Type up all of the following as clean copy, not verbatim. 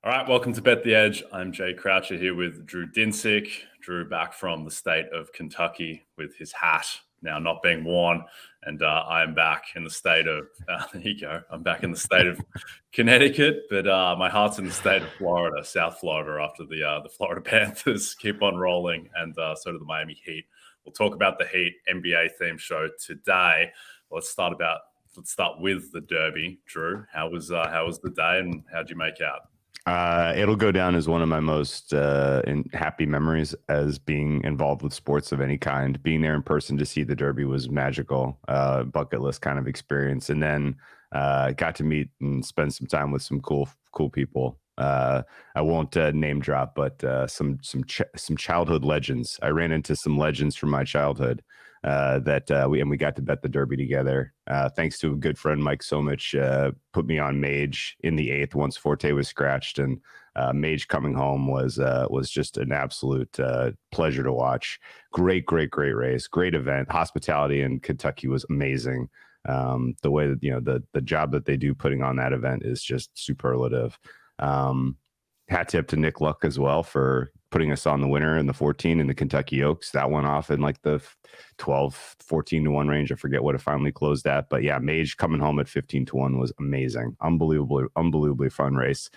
All right, welcome to Bet the Edge. I'm Jay Croucher here with Drew Dinsick. Drew back from the state of Kentucky with his hat now not being worn. And I am back in the state of, there you go, I'm back in the state of Connecticut, but my heart's in the state of Florida, South Florida, after the Florida Panthers keep on rolling, and so do the Miami Heat. We'll talk about the Heat NBA theme show today. Let's start with the Derby. Drew, how was the day, and how'd you make out? It'll go down as one of my most happy memories as being involved with sports of any kind. Being there in person to see the Derby was magical, bucket list kind of experience. And then got to meet and spend some time with some cool people. I won't name drop, but some childhood legends. I ran into some legends from my childhood that we got to bet the Derby together. Thanks to a good friend, Mike Somich, put me on Mage in the 8th once Forte was scratched, and Mage coming home was just an absolute pleasure to watch. Great race, great event. Hospitality in Kentucky was amazing. The way that the job that they do putting on that event is just superlative. Hat tip to Nick Luck as well for putting us on the winner in the 14 in the Kentucky Oaks. That went off in like the 12, 14 to 1 range. I forget what it finally closed at, but yeah, Mage coming home at 15 to 1 was amazing. Unbelievably fun race.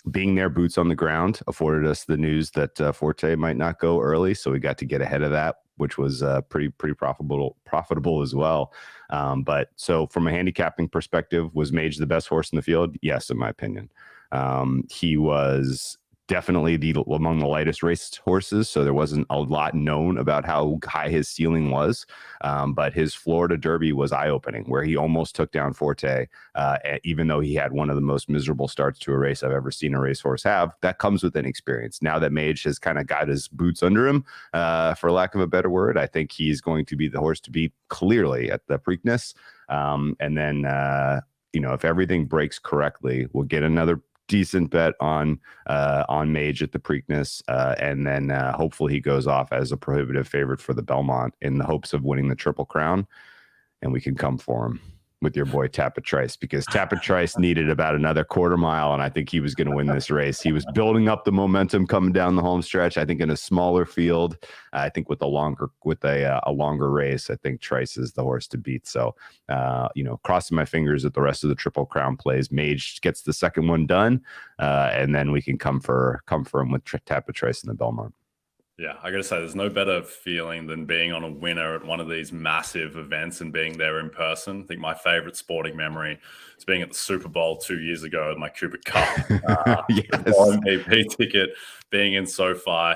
Being there, boots on the ground, afforded us the news that Forte might not go early, so we got to get ahead of that, which was pretty profitable as well. But so from a handicapping perspective, was Mage the best horse in the field? Yes, in my opinion. He was definitely among the lightest race horses, so there wasn't a lot known about how high his ceiling was. But his Florida Derby was eye-opening, where he almost took down Forte, even though he had one of the most miserable starts to a race I've ever seen a racehorse have. That comes with an experience. Now that Mage has kind of got his boots under him, for lack of a better word, I think he's going to be the horse to beat clearly at the Preakness. And then, if everything breaks correctly, we'll get another decent bet on Mage at the Preakness, and then hopefully he goes off as a prohibitive favorite for the Belmont in the hopes of winning the Triple Crown, and we can come for him with your boy Tapit Trice, because Tapit Trice needed about another quarter mile, and I think he was going to win this race. He was building up the momentum coming down the home stretch. I think in a smaller field, I think with a longer race, I think Trice is the horse to beat. So, crossing my fingers that the rest of the Triple Crown plays. Mage gets the second one done, and then we can come for him with Tapit Trice in the Belmont. Yeah, I got to say, there's no better feeling than being on a winner at one of these massive events and being there in person. I think my favorite sporting memory is being at the Super Bowl 2 years ago with my Cooper Cup yes. MVP ticket, being in SoFi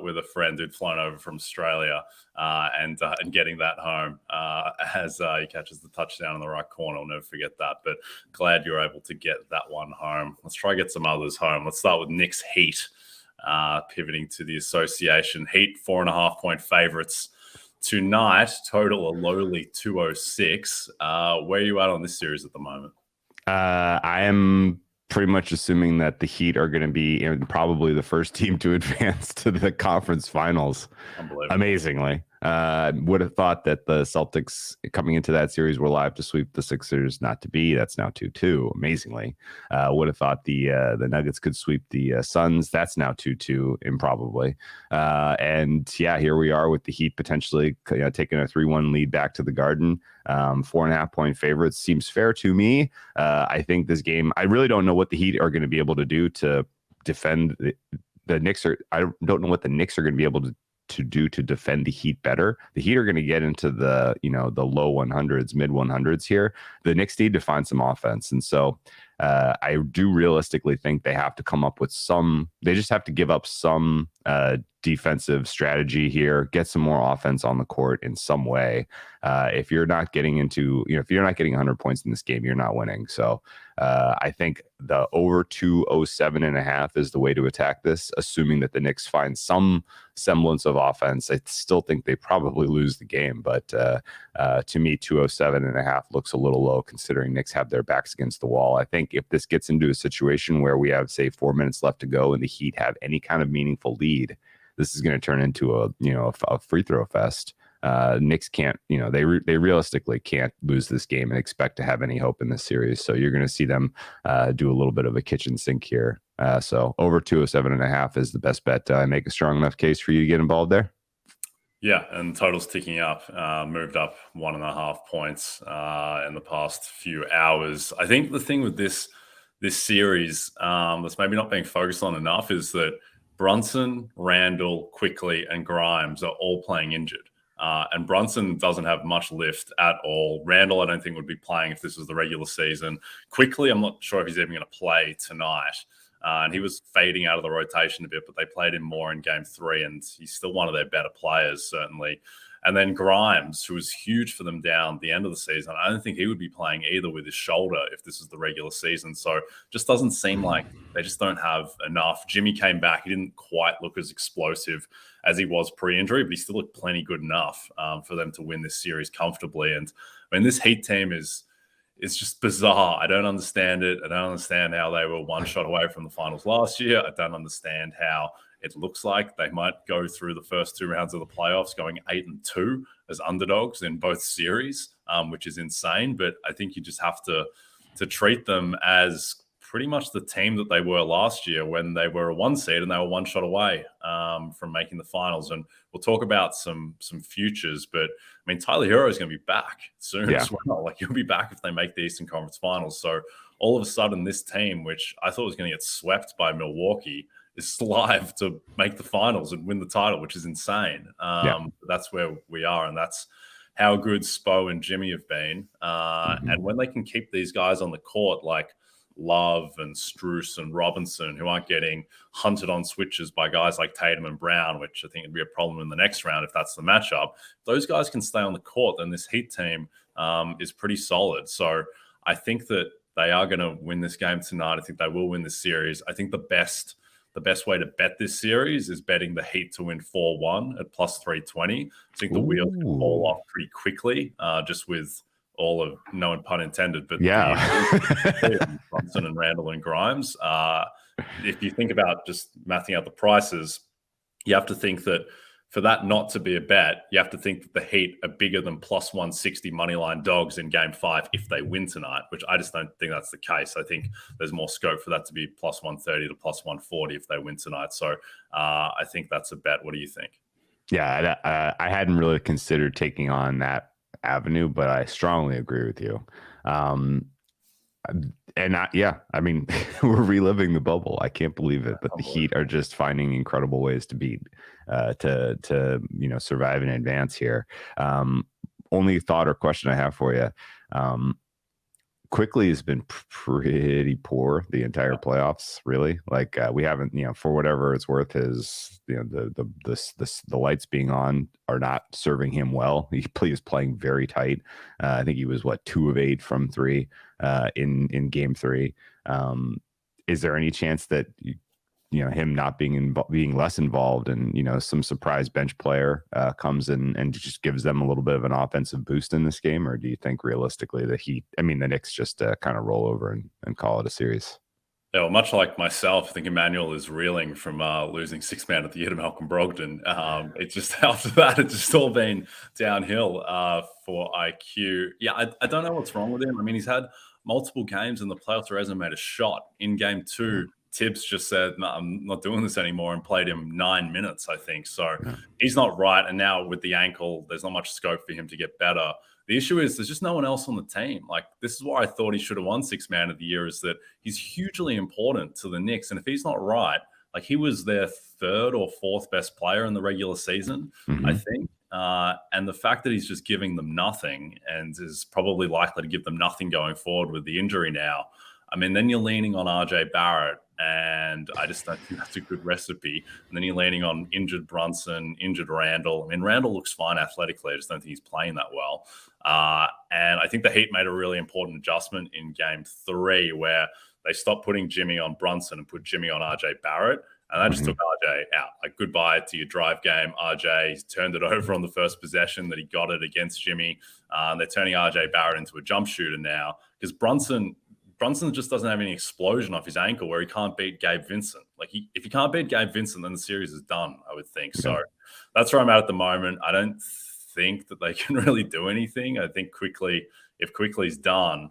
with a friend who'd flown over from Australia and getting that home as he catches the touchdown in the right corner. I'll never forget that, but glad you're able to get that one home. Let's try to get some others home. Let's start with Knicks-Heat. Pivoting to the association. Heat 4.5-point favorites tonight, total a lowly 206. Where are you at on this series at the moment? I am pretty much assuming that the Heat are going to be probably the first team to advance to the conference finals. Amazingly. Would have thought that the Celtics coming into that series were live to sweep the Sixers, not to be. That's now 2-2. Amazingly, would have thought the Nuggets could sweep the Suns. That's now 2-2, improbably. And yeah, here we are with the Heat potentially taking a 3-1 lead back to the Garden. 4.5-point favorites seems fair to me. I think this game, I really don't know what the Heat are going to be able to do to defend the Knicks. I don't know what the Knicks are going to be able to do to defend the Heat better. The Heat are going to get into the low 100s, mid 100s here. The Knicks need to find some offense, and so I do realistically think they have to come up with they just have to give up some defensive strategy here, get some more offense on the court in some way. If you're not getting if you're not getting 100 points in this game, you're not winning. So I think the over 207.5 is the way to attack this, assuming that the Knicks find some semblance of offense. I still think they probably lose the game, but to me, 207.5 looks a little low considering Knicks have their backs against the wall. I think if this gets into a situation where we have, say, 4 minutes left to go and the Heat have any kind of meaningful lead, this is going to turn into a free throw fest. Knicks can't, they realistically can't lose this game and expect to have any hope in this series. So you're going to see them do a little bit of a kitchen sink here. So over 207.5 is the best bet. I make a strong enough case for you to get involved there. Yeah, and total's ticking up, moved up 1.5 points in the past few hours. I think the thing with this series that's maybe not being focused on enough is that Brunson, Randall, Quickly, and Grimes are all playing injured. And Brunson doesn't have much lift at all. Randall, I don't think would be playing if this was the regular season. Quickly, I'm not sure if he's even going to play tonight. And he was fading out of the rotation a bit, but they played him more in game 3, and he's still one of their better players, certainly. And then Grimes, who was huge for them down the end of the season, I don't think he would be playing either with his shoulder if this is the regular season. So just doesn't seem like they just don't have enough. Jimmy came back. He didn't quite look as explosive as he was pre-injury, but he still looked plenty good enough for them to win this series comfortably. And I mean, this Heat team it's just bizarre. I don't understand it. I don't understand how they were one shot away from the finals last year. I don't understand how it looks like they might go through the first 2 rounds of the playoffs going 8-2 as underdogs in both series, which is insane. But I think you just have to treat them as pretty much the team that they were last year when they were a 1 seed and they were 1 shot away from making the finals. And we'll talk about some futures, but I mean, Tyler Hero is going to be back soon as well. Like, he'll be back if they make the Eastern Conference Finals. So all of a sudden, this team, which I thought was going to get swept by Milwaukee, is live to make the finals and win the title, which is insane. That's where we are, and that's how good Spo and Jimmy have been. And when they can keep these guys on the court, like Love and Strus and Robinson, who aren't getting hunted on switches by guys like Tatum and Brown, which I think would be a problem in the next round if that's the matchup. If those guys can stay on the court, then this Heat team is pretty solid. So I think that they are going to win this game tonight. I think they will win this series. I think the best way to bet this series is betting the Heat to win 4-1 at plus 320. I think the wheels can fall off pretty quickly, just with all of, no pun intended, but Brunson and Randall and Grimes. If you think about just mathing out the prices, you have to think that for that not to be a bet, you have to think that the Heat are bigger than plus 160 moneyline dogs in game 5 if they win tonight, which I just don't think that's the case. I think there's more scope for that to be plus 130 to plus 140 if they win tonight. So I think that's a bet. What do you think? Yeah, I hadn't really considered taking on that avenue, but I strongly agree with you. I mean, we're reliving the bubble. I can't believe it, but the Heat are just finding incredible ways to beat, to survive and advance here. Only thought or question I have for you. Quickly has been pretty poor the entire playoffs, really. Like we haven't, for whatever it's worth, his, the lights being on are not serving him well. He is playing very tight. I think he was 2 of 8 from 3 in game 3. Is there any chance that him not being less involved and some surprise bench player comes in and just gives them a little bit of an offensive boost in this game? Or do you think realistically the Knicks just kind of roll over and call it a series? Yeah, well, much like myself, I think Emmanuel is reeling from losing 6th man of the year to Malcolm Brogdon. It's just after that, it's just all been downhill for IQ. Yeah, I don't know what's wrong with him. I mean, he's had multiple games in the playoffs where he hasn't made a shot. In game 2, Tibbs just said, no, I'm not doing this anymore, and played him 9 minutes, I think. So he's not right. And now with the ankle, there's not much scope for him to get better. The issue is there's just no one else on the team. Like, this is why I thought he should have won 6th man of the year, is that he's hugely important to the Knicks. And if he's not right, like, he was their 3rd or 4th best player in the regular season, I think. And the fact that he's just giving them nothing and is probably likely to give them nothing going forward with the injury now, I mean, then you're leaning on RJ Barrett, and I just don't think that's a good recipe. And then you're leaning on injured Brunson, injured Randall. I mean, Randall looks fine athletically. I just don't think he's playing that well. And I think the Heat made a really important adjustment in game 3 where they stopped putting Jimmy on Brunson and put Jimmy on RJ Barrett. And that just took RJ out. Like, goodbye to your drive game, RJ. He's turned it over on the first possession that he got it against Jimmy. They're turning RJ Barrett into a jump shooter now because Brunson just doesn't have any explosion off his ankle where he can't beat Gabe Vincent. Like, if he can't beat Gabe Vincent, then the series is done, I would think. So that's where I'm at the moment. I don't think that they can really do anything. I think if Quickly's done,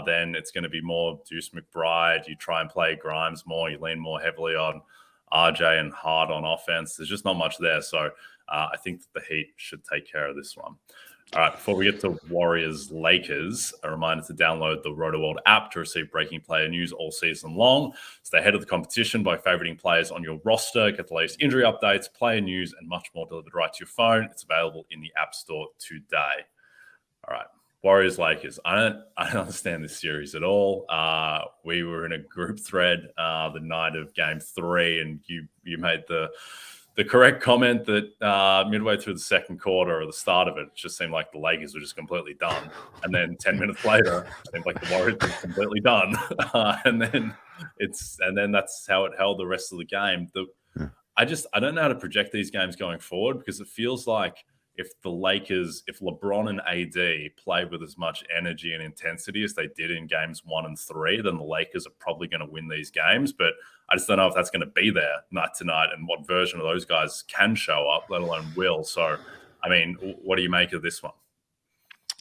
then it's going to be more Deuce McBride. You try and play Grimes more. You lean more heavily on RJ and Hart on offense. There's just not much there. So I think that the Heat should take care of this one. All right, before we get to Warriors-Lakers, a reminder to download the RotoWorld app to receive breaking player news all season long. Stay ahead of the competition by favoriting players on your roster, get the latest injury updates, player news, and much more delivered right to your phone. It's available in the App Store today. All right, Warriors-Lakers. I don't understand this series at all. We were in a group thread the night of Game 3, and you made the correct comment that midway through the second quarter or the start of it, it just seemed like the Lakers were just completely done. And then 10 minutes later, it seemed like the Warriors were completely done. And then that's how it held the rest of the game. I don't know how to project these games going forward, because it feels like if LeBron and AD play with as much energy and intensity as they did in games 1 and 3, then the Lakers are probably going to win these games. But I just don't know if that's going to be there night to night and what version of those guys can show up, let alone will. So, I mean, what do you make of this one?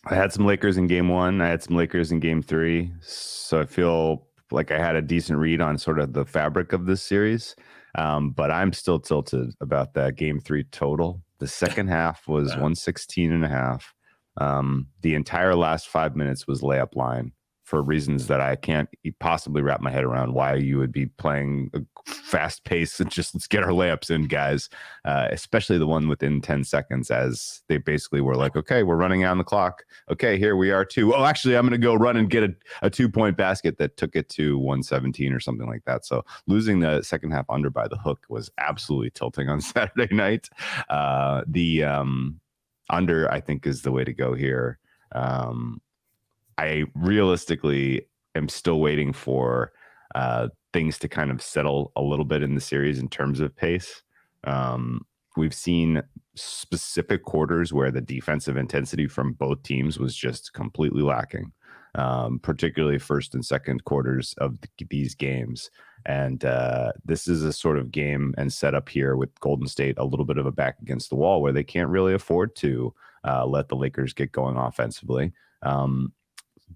I had some Lakers in game 1. I had some Lakers in game 3. So I feel like I had a decent read on sort of the fabric of this series. But I'm still tilted about that game 3 total. The second half was 116.5. The entire last 5 minutes was layup line, for reasons that I can't possibly wrap my head around why you would be playing a fast pace and just let's get our layups in, guys, especially the one within 10 seconds, as they basically were like, okay, we're running on the clock. Okay, here we are too. Oh, actually, I'm going to go run and get a 2-point basket that took it to 117 or something like that. So losing the second half under by the hook was absolutely tilting on Saturday night. The under, I think, is the way to go here. I realistically am still waiting for things to kind of settle a little bit in the series in terms of pace. We've seen specific quarters where the defensive intensity from both teams was just completely lacking, particularly first and second quarters of these games. And this is a sort of game and setup here with Golden State a little bit of a back against the wall where they can't really afford to let the Lakers get going offensively.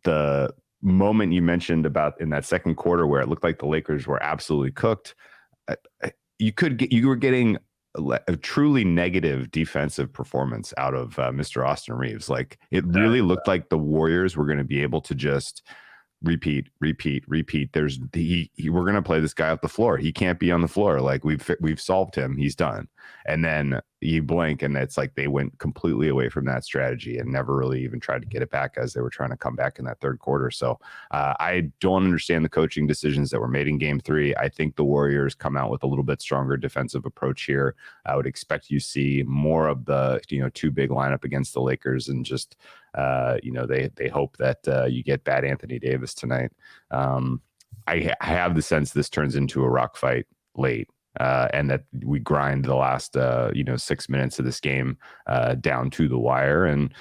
The moment you mentioned about in that second quarter where it looked like the Lakers were absolutely cooked, you were getting a truly negative defensive performance out of Mr. Austin Reeves. Like, it really looked like the Warriors were going to be able to just repeat. We're going to play this guy off the floor. He can't be on the floor. Like, we've solved him. He's done. And then you blink and it's like they went completely away from that strategy and never really even tried to get it back as they were trying to come back in that third quarter. So I don't understand the coaching decisions that were made in game 3. I think the Warriors come out with a little bit stronger defensive approach here. I would expect you see more of the, two big lineup against the Lakers, and just, they hope that you get bad Anthony Davis tonight. I have the sense this turns into a rock fight late. And that we grind the last, 6 minutes of this game down to the wire. And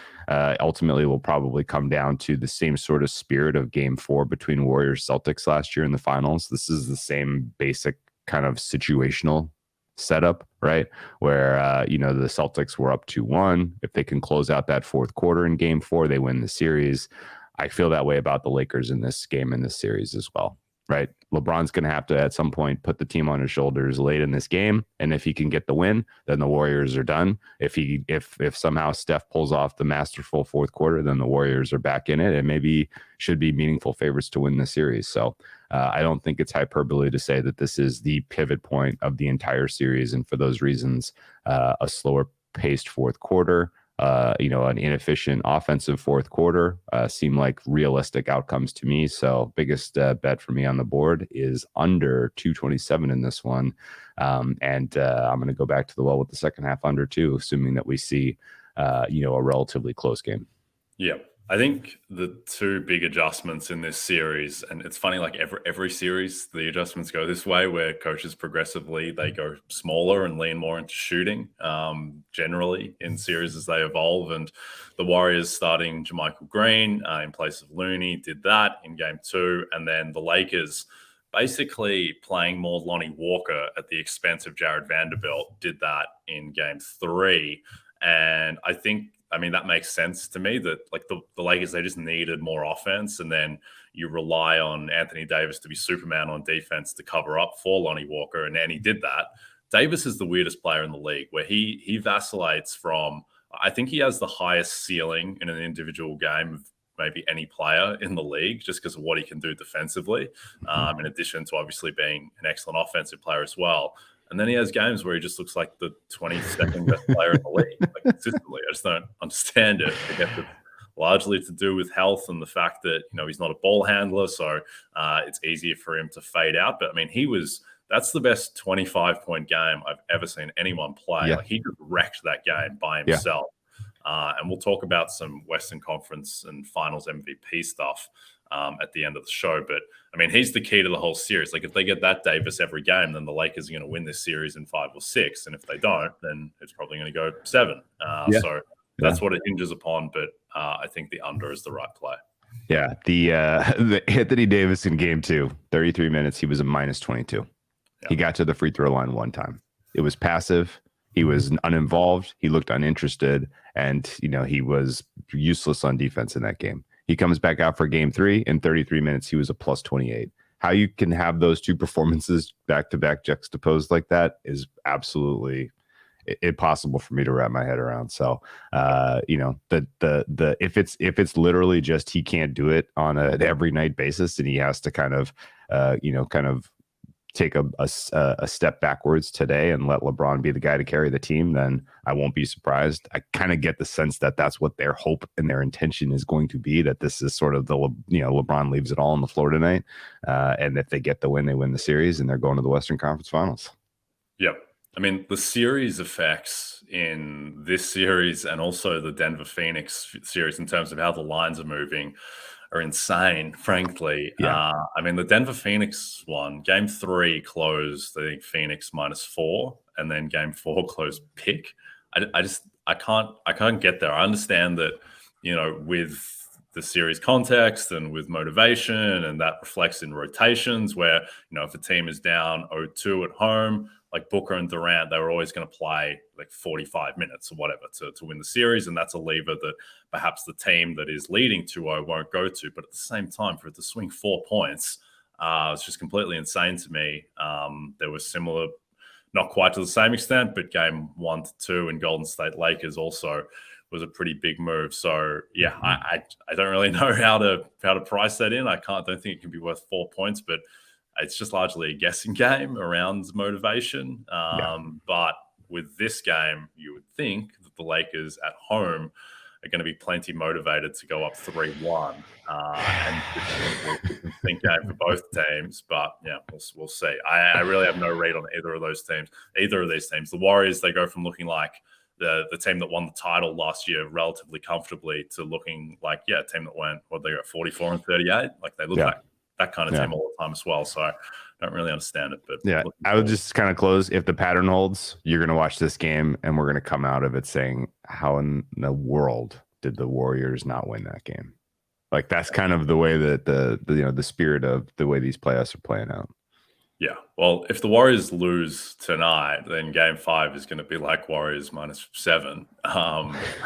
ultimately will probably come down to the same sort of spirit of game 4 between Warriors Celtics last year in the finals. This is the same basic kind of situational setup, right? Where, the Celtics were up 2-1. If they can close out that fourth quarter in game 4, they win the series. I feel that way about the Lakers in this game, in this series as well. Right. LeBron's going to have to at some point put the team on his shoulders late in this game. And if he can get the win, then the Warriors are done. If somehow Steph pulls off the masterful fourth quarter, then the Warriors are back in it and maybe should be meaningful favorites to win the series. So I don't think it's hyperbole to say that this is the pivot point of the entire series. And for those reasons, a slower paced fourth quarter, an inefficient offensive fourth quarter seem like realistic outcomes to me. So biggest bet for me on the board is under 227 in this one. And I'm going to go back to the well with the second half under 2, assuming that we see, a relatively close game. Yeah. I think the two big adjustments in this series, and it's funny, like every series, the adjustments go this way, where coaches progressively, they go smaller and lean more into shooting, generally in series as they evolve. And the Warriors starting JaMychal Green in place of Looney did that in game 2. And then the Lakers basically playing more Lonnie Walker at the expense of Jared Vanderbilt did that in game 3. And I mean, that makes sense to me that like the Lakers, they just needed more offense. And then you rely on Anthony Davis to be Superman on defense to cover up for Lonnie Walker. And he did that. Davis is the weirdest player in the league where he vacillates from, I think he has the highest ceiling in an individual game of maybe any player in the league just because of what he can do defensively, in addition to obviously being an excellent offensive player as well. And then he has games where he just looks like the 22nd best player in the league, like consistently. I just don't understand it. I guess it's largely to do with health and the fact that, he's not a ball handler, so it's easier for him to fade out. But I mean, that's the best 25-point game I've ever seen anyone play. Yeah. Like he just wrecked that game by himself. And we'll talk about some Western Conference and Finals MVP stuff at the end of the show. But, I mean, he's the key to the whole series. Like, if they get that Davis every game, then the Lakers are going to win this series in 5 or 6. And if they don't, then it's probably going to go 7. So that's what it hinges upon. But I think the under is the right play. Yeah. The Anthony Davis in game 2, 33 minutes, he was a minus 22. He got to the free throw line one time. It was passive. He was uninvolved. He looked uninterested, and he was useless on defense in that game. He comes back out for game 3 in 33 minutes. He was a plus 28. How you can have those two performances back to back juxtaposed like that is absolutely impossible for me to wrap my head around. So, if it's literally just he can't do it on an every night basis, and he has to kind of take a step backwards today and let LeBron be the guy to carry the team, then I won't be surprised. I kind of get the sense that that's what their hope and their intention is going to be, that this is sort of LeBron leaves it all on the floor tonight. And if they get the win, they win the series and they're going to the Western Conference Finals. Yep. I mean, the series effects in this series and also the Denver Phoenix series in terms of how the lines are moving are insane, frankly. Yeah. I mean, the Denver Phoenix one, game 3 closed, I think Phoenix -4, and then game 4 closed pick. I can't get there. I understand that, with the series context and with motivation, and that reflects in rotations where, if a team is down 0-2 at home, like Booker and Durant, they were always going to play like 45 minutes or whatever to win the series. And that's a lever that perhaps the team that is leading 2-0 won't go to. But at the same time, for it to swing 4 points, it's just completely insane to me. There was similar, not quite to the same extent, but game 1-2 in Golden State Lakers also was a pretty big move. So yeah, I don't really know how to price that in. Don't think it can be worth 4 points, but it's just largely a guessing game around motivation. But with this game, you would think that the Lakers at home are going to be plenty motivated to go up 3-1. And it's a think game for both teams. But yeah, we'll see. I really have no read on either of these teams. The Warriors, they go from looking like the team that won the title last year relatively comfortably to looking like, a team that went, they got 44-38. Like they look like that kind of team all the time as well. So I don't really understand it. But I would just kind of close. If the pattern holds, you're going to watch this game and we're going to come out of it saying, how in the world did the Warriors not win that game? Like that's kind of the way that the spirit of the way these playoffs are playing out. Yeah. Well, if the Warriors lose tonight, then game 5 is going to be like Warriors -7.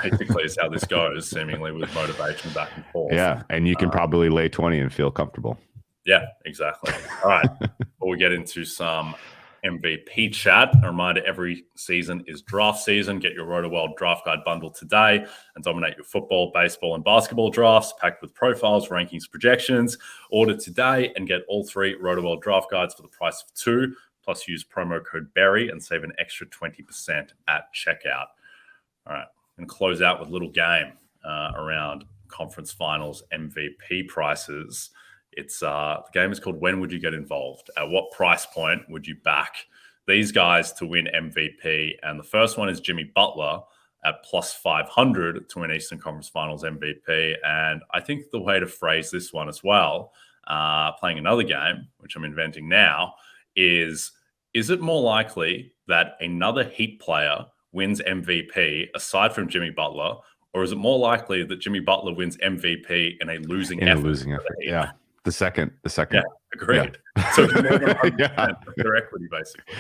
Basically, is how this goes, seemingly with motivation back and forth. Yeah. And you can probably lay 20 and feel comfortable. Yeah, exactly. All right. Before we get into some MVP chat, a reminder, every season is draft season. Get your RotoWorld draft guide bundle today and dominate your football, baseball, and basketball drafts packed with profiles, rankings, projections. Order today and get all 3 RotoWorld draft guides for the price of 2. Plus use promo code BERRY and save an extra 20% at checkout. All right. I'm going to close out with a little game around conference finals MVP prices. It's the game is called When Would You Get Involved? At what price point would you back these guys to win MVP? And the first one is Jimmy Butler at plus 500 to win Eastern Conference Finals MVP. And I think the way to phrase this one as well, playing another game, which I'm inventing now, is it more likely that another Heat player wins MVP aside from Jimmy Butler, or is it more likely that Jimmy Butler wins MVP in a losing effort? Yeah. The second. Yeah, agreed. Yeah. So more than 100% yeah. of their equity, basically.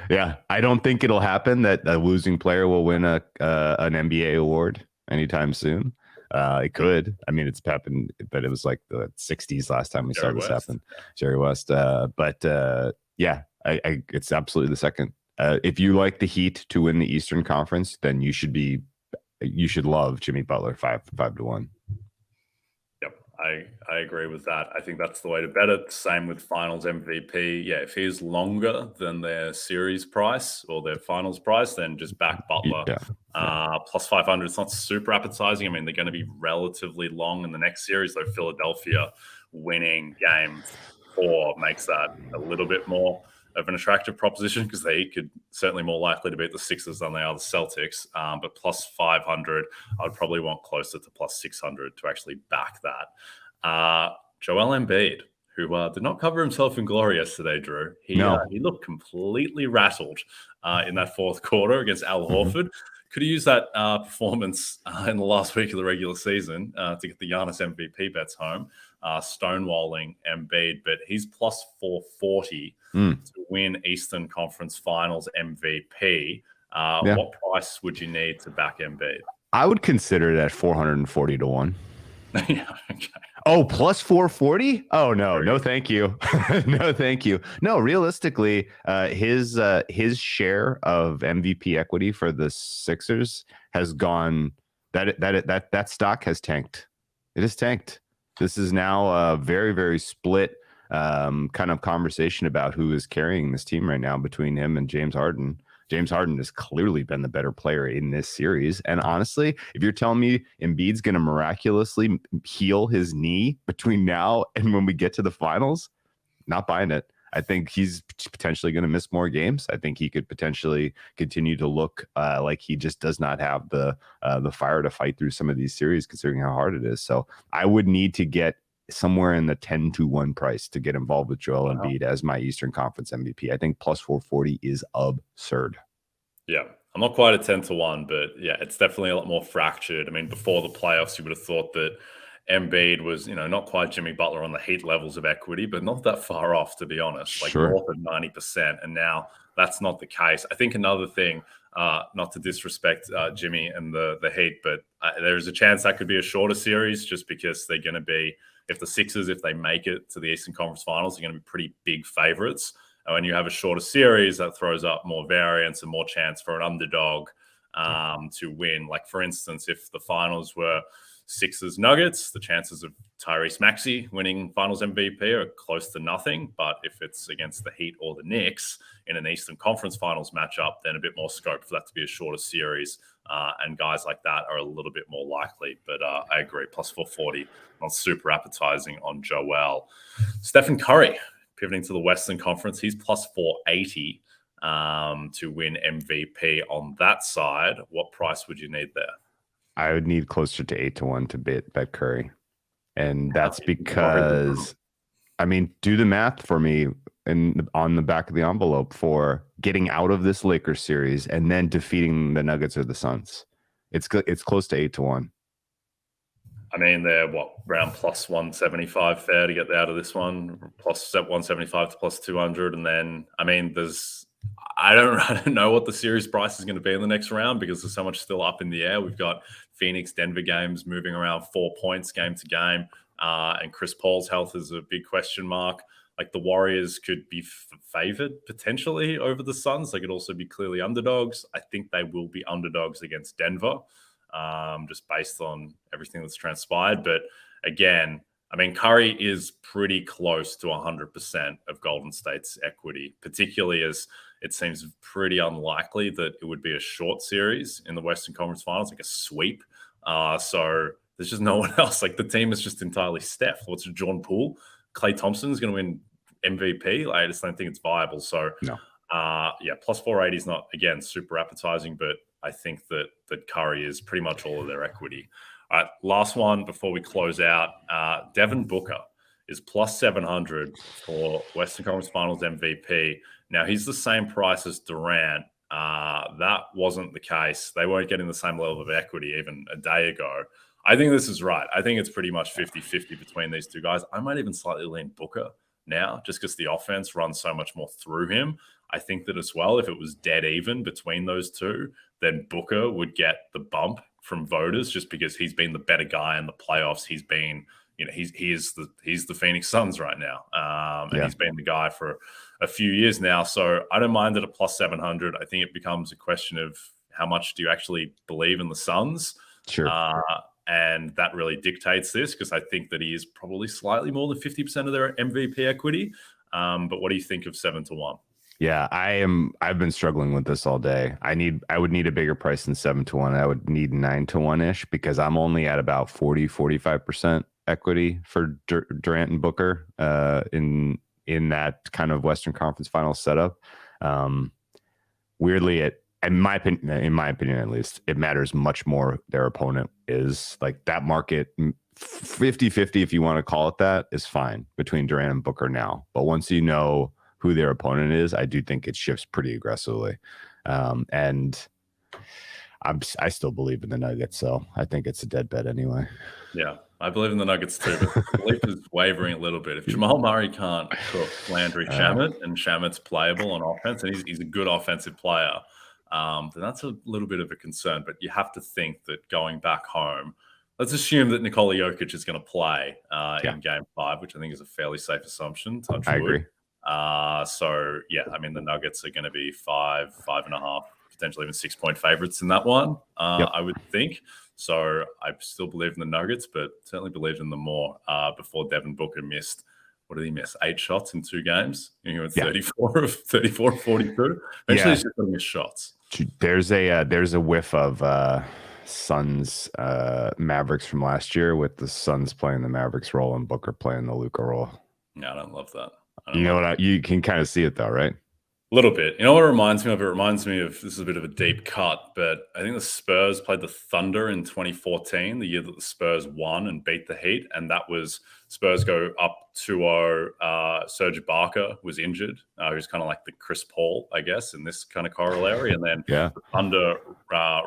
Yeah, I don't think it'll happen that a losing player will win an NBA award anytime soon. It could. I mean, it's happened, but it was like the 60s last time we saw this happen. Yeah. Jerry West. Yeah, it's absolutely the second. If you like the Heat to win the Eastern Conference, then you should love Jimmy Butler 5-1. Yep, I agree with that. I think that's the way to bet it. Same with Finals MVP. Yeah, if he's longer than their series price or their finals price, then just back Butler. Plus 500. It's not super appetizing. I mean, they're going to be relatively long in the next series, though. Philadelphia winning game 4 makes that a little bit more of an attractive proposition because they could certainly more likely to beat the Sixers than they are the Celtics. But plus 500, I would probably want closer to plus 600 to actually back that. Joel Embiid, who did not cover himself in glory yesterday, Drew. He looked completely rattled in that fourth quarter against Al Horford. Could have used that performance in the last week of the regular season to get the Giannis MVP bets home, stonewalling Embiid. But he's plus 440 to win Eastern Conference Finals MVP. What price would you need to back Embiid? I would consider it at 440 to 1. Yeah, okay. Oh, plus 440? Oh, no, thank you. No, thank you. No, realistically, his share of MVP equity for the Sixers has gone, that stock has tanked. It has tanked. This is now a very, very split kind of conversation about who is carrying this team right now between him and James Harden. James Harden has clearly been the better player in this series. And honestly, if you're telling me Embiid's going to miraculously heal his knee between now and when we get to the finals, not buying it. I think he's potentially going to miss more games. I think he could potentially continue to look like he just does not have the fire to fight through some of these series, considering how hard it is. So I would need to get somewhere in the 10-1 price to get involved with Joel Embiid as my Eastern Conference MVP. I think plus 440 is absurd. Yeah, I'm not quite a 10-1, but yeah, it's definitely a lot more fractured. I mean, before the playoffs, you would have thought that Embiid was, not quite Jimmy Butler on the Heat levels of equity, but not that far off, to be honest, like north of 90%. And now that's not the case. I think another thing, not to disrespect Jimmy and the Heat, but there's a chance that could be a shorter series just because they're going to be, if the Sixers, if they make it to the Eastern Conference Finals, they're going to be pretty big favorites. And when you have a shorter series, that throws up more variance and more chance for an underdog to win. Like, for instance, if the finals were Sixers-Nuggets, the chances of Tyrese Maxey winning Finals MVP are close to nothing. But if it's against the Heat or the Knicks in an Eastern Conference Finals matchup, then a bit more scope for that to be a shorter series. And guys like that are a little bit more likely. But I agree, plus 440, not super appetizing on Joel. Stephen Curry, pivoting to the Western Conference, he's plus 480 to win MVP on that side. What price would you need there? I would need closer to 8-1 to bet Curry. And that's because, I mean, do the math for me on the back of the envelope for getting out of this Lakers series and then defeating the Nuggets or the Suns. It's close to 8-1. I mean, they're around plus 175 fair to get out of this one, plus 175 to plus 200. And then, I mean, I don't know what the series price is going to be in the next round because there's so much still up in the air. We've got Phoenix-Denver games moving around 4 points game to game. And Chris Paul's health is a big question mark. Like, the Warriors could be favored potentially over the Suns. They could also be clearly underdogs. I think they will be underdogs against Denver, just based on everything that's transpired. But again, I mean, Curry is pretty close to 100% of Golden State's equity, particularly as it seems pretty unlikely that it would be a short series in the Western Conference Finals, like a sweep. So there's just no one else. Like, the team is just entirely Steph. What's Jordan Poole? Klay Thompson is going to win MVP. I just don't think it's viable. So, no. Plus 480 is not, again, super appetizing, but I think that Curry is pretty much all of their equity. All right, last one before we close out. Devin Booker is plus 700 for Western Conference Finals MVP. Now, he's the same price as Durant. That wasn't the case. They weren't getting the same level of equity even a day ago. I think this is right. I think it's pretty much 50-50 between these two guys. I might even slightly lean Booker now, just because the offense runs so much more through him. I think that as well, if it was dead even between those two, then Booker would get the bump from voters just because he's been the better guy in the playoffs. He's been, he's the Phoenix Suns right now. And he's been the guy for a few years now. So I don't mind it at plus 700. I think it becomes a question of how much do you actually believe in the Suns? Sure. And that really dictates this, because I think that he is probably slightly more than 50% of their MVP equity. But what do you think of 7-1? Yeah, I've been struggling with this all day. I would need a bigger price than 7-1. I would need 9-1 ish, because I'm only at about 45% equity for Durant and Booker in that kind of Western Conference Finals setup. Weirdly, in my opinion, at least, it matters much more their opponent is. Like, that market 50-50, if you want to call it that, is fine between Durant and Booker now. But once you know who their opponent is, I do think it shifts pretty aggressively. And I still believe in the Nuggets, so I think it's a dead bet anyway. Yeah, I believe in the Nuggets too, but belief is wavering a little bit. If Jamal Murray can't cook Landry Shamet, and Shamet's playable on offense, and he's a good offensive player, then that's a little bit of a concern. But you have to think that going back home, let's assume that Nikola Jokic is going to play in Game 5, which I think is a fairly safe assumption. I agree. So yeah, I mean, the Nuggets are going to be 5.5, potentially even 6-point favorites in that one. I would think. So I still believe in the Nuggets, but certainly believed in them more before Devin Booker missed. What did he miss? 8 shots in 2 games. He went 34 of 42. Eventually, he's just going to miss shots. There's a whiff of Suns Mavericks from last year, with the Suns playing the Mavericks role and Booker playing the Luka role. Yeah, I don't love that. You can kind of see it though, right? A little bit. You know what it reminds me of? It reminds me of, this is a bit of a deep cut, but I think the Spurs played the Thunder in 2014, the year that the Spurs won and beat the Heat. And that was Spurs go up 2-0. Serge Ibaka was injured. He was kind of like the Chris Paul, I guess, in this kind of corollary. And then the Thunder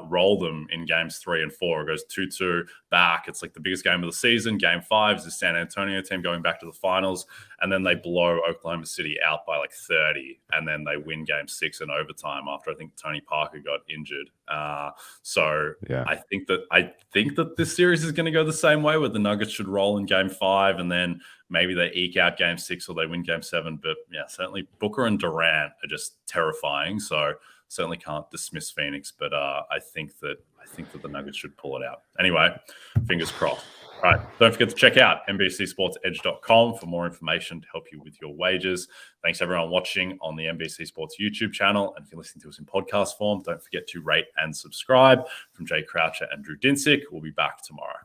roll them in games 3 and 4. It goes 2-2 back. It's like the biggest game of the season. Game 5 is the San Antonio team going back to the finals. And then they blow Oklahoma City out by like 30. And then they win game 6 in overtime after I think Tony Parker got injured. I think that this series is going to go the same way, where the Nuggets should roll in game 5 and then maybe they eke out game 6 or they win game 7. But yeah, certainly Booker and Durant are just terrifying. So certainly can't dismiss Phoenix, but I think that the Nuggets should pull it out. Anyway, fingers crossed. All right, don't forget to check out NBCSportsEdge.com for more information to help you with your wagers. Thanks everyone watching on the NBC Sports YouTube channel. And if you're listening to us in podcast form, don't forget to rate and subscribe. From Jay Croucher and Drew Dinsick, we'll be back tomorrow.